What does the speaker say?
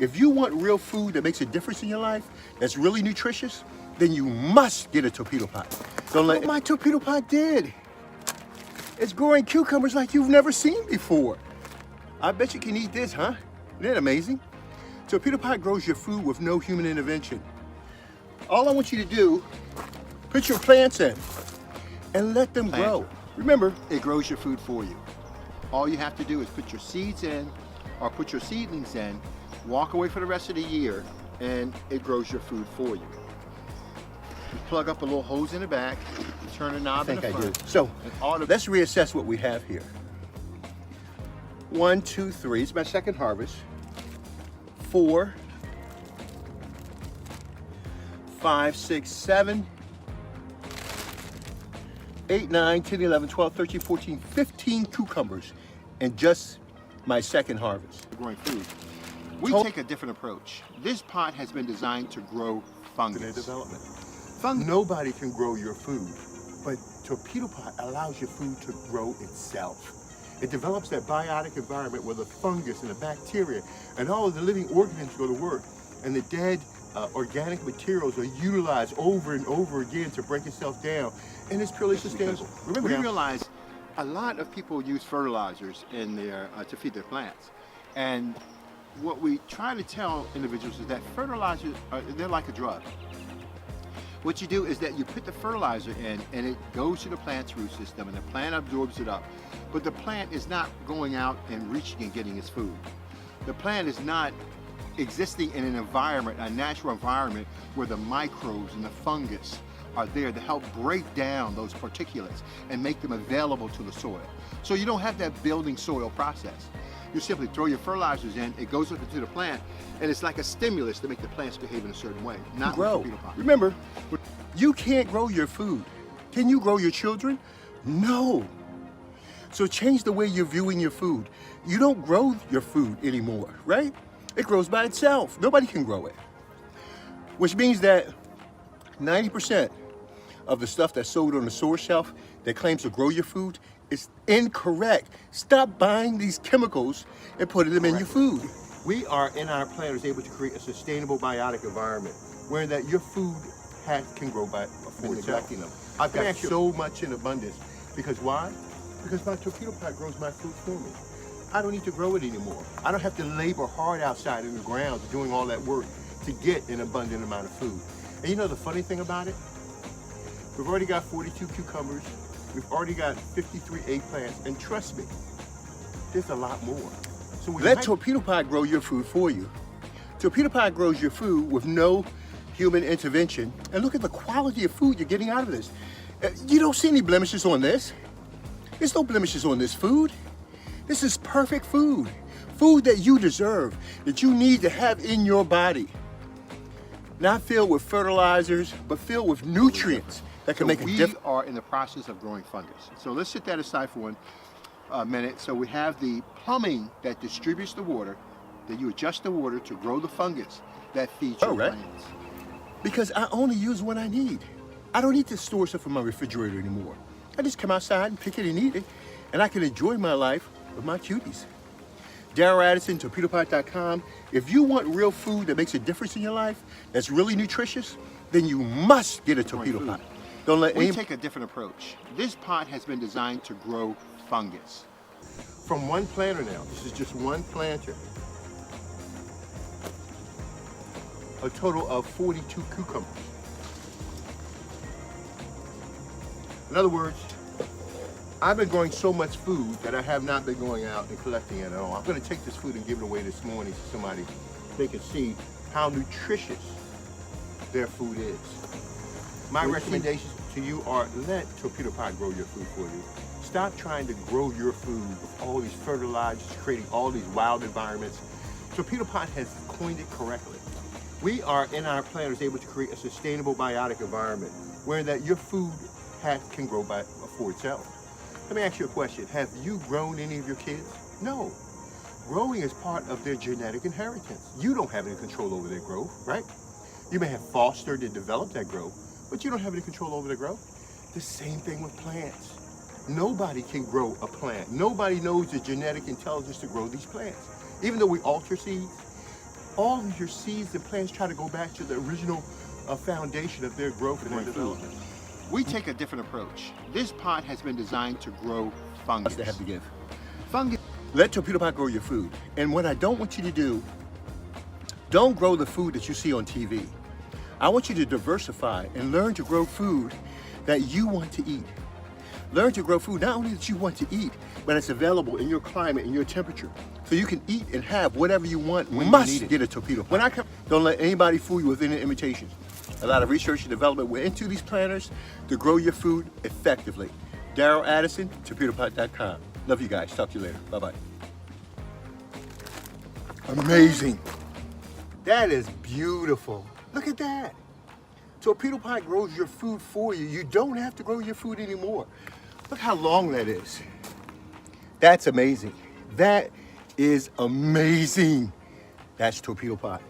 If you want real food that makes a difference in your life, that's really nutritious, then you must get a torpedo pot. Don't let my torpedo pot did. It's growing cucumbers like you've never seen before. I bet you can eat this, huh? Isn't that amazing? Torpedo pot grows your food with no human intervention. All I want you to do, put your plants in and let them grow. Remember, It grows your food for you. All you have to do is put your seeds in or put your seedlings in, walk away for the rest of the year, and it grows your food for you. You plug up a little hose in the back, you turn a knob in the front. So and all the let's reassess what we have here. 1, 2, 3, it's my second harvest. 4, 5, 6, 7, 8, 9, 10, 11, 12, 13, 14, 15 cucumbers in just my second harvest. growing food. We take a different approach. This pot has been designed to grow fungus. Development. Nobody can grow your food, but torpedo pot allows your food to grow itself. It develops that biotic environment where the fungus and the bacteria and all of the living organisms go to work, and the dead organic materials are utilized over and over again to break itself down, and it's purely sustainable. Remember, we realize a lot of people use fertilizers in their to feed their plants, and what we try to tell individuals is that fertilizers they're like a drug. What you do is that you put the fertilizer in and it goes to the plant's root system and the plant absorbs it up. But the plant is not going out and reaching and getting its food. The plant is not existing in an environment, a natural environment, where the microbes and the fungus are there to help break down those particulates and make them available to the soil. So you don't have that building soil process. You simply throw your fertilizers in, it goes up into the plant, and it's like a stimulus to make the plants behave in a certain way, not grow. with torpedo pot. Remember, you can't grow your food. Can you grow your children? No. So change the way you're viewing your food. You don't grow your food anymore, right? It grows by itself. Nobody can grow it. Which means that 90% of the stuff that's sold on the store shelf that claims to grow your food is incorrect. Stop buying these chemicals and putting them in your food. We are, in our planters, able to create a sustainable biotic environment where that your food can grow by neglecting them. I've got so much in abundance. Because why? Because my torpedo pot grows my food for me. I don't need to grow it anymore. I don't have to labor hard outside in the ground doing all that work to get an abundant amount of food. And you know the funny thing about it? We've already got 42 cucumbers. We've already got 53 eggplants. And trust me, there's a lot more. So let torpedo pot grow your food for you. Torpedo pot grows your food with no human intervention. And look at the quality of food you're getting out of this. You don't see any blemishes on this. There's no blemishes on this food. This is perfect food. Food that you deserve, that you need to have in your body. Not filled with fertilizers, but filled with nutrients that can make a difference. We are in the process of growing fungus. So let's set that aside for 1 minute. So we have the plumbing that distributes the water, that you adjust the water to grow the fungus that feeds your plants. Because I only use what I need. I don't need to store stuff in my refrigerator anymore. I just come outside and pick it and eat it, and I can enjoy my life with my cuties. Darryl Addison, torpedopot.com. If you want real food that makes a difference in your life, that's really nutritious, then you must get a torpedo pot. Don't let We take a different approach. This pot has been designed to grow fungus. From one planter now, this is just one planter, a total of 42 cucumbers. In other words, I've been growing so much food that I have not been going out and collecting it at all. I'm going to take this food and give it away this morning to somebody so they can see how nutritious their food is. My recommendations to you are let torpedo pot grow your food for you. Stop trying to grow your food with all these fertilizers, creating all these wild environments. Torpedo pot has coined it correctly. We are, in our planters, able to create a sustainable biotic environment where that your food can grow for itself. Let me ask you a question. Have you grown any of your kids? No. Growing is part of their genetic inheritance. You don't have any control over their growth, right? You may have fostered and developed that growth, but you don't have any control over their growth. The same thing with plants. Nobody can grow a plant. Nobody knows the genetic intelligence to grow these plants. Even though we alter seeds, all of your seeds and plants try to go back to the original foundation of their growth and their development. We take a different approach. This pot has been designed to grow fungus. They have to give. Fungus. Let Torpedo Pot grow your food. And what I don't want you to do, don't grow the food that you see on TV. I want you to diversify and learn to grow food that you want to eat. Learn to grow food not only that you want to eat, but it's available in your climate, in your temperature. So you can eat and have whatever you want when you need it. Get a Torpedo Pot. When I come, don't let anybody fool you with any imitations. A lot of research and development went into these planters to grow your food effectively. Daryl Addison, torpedopot.com. Love you guys. Talk to you later. Bye-bye. Amazing. That is beautiful. Look at that. Torpedo Pot grows your food for you. You don't have to grow your food anymore. Look how long that is. That's amazing. That is amazing. That's Torpedo Pot.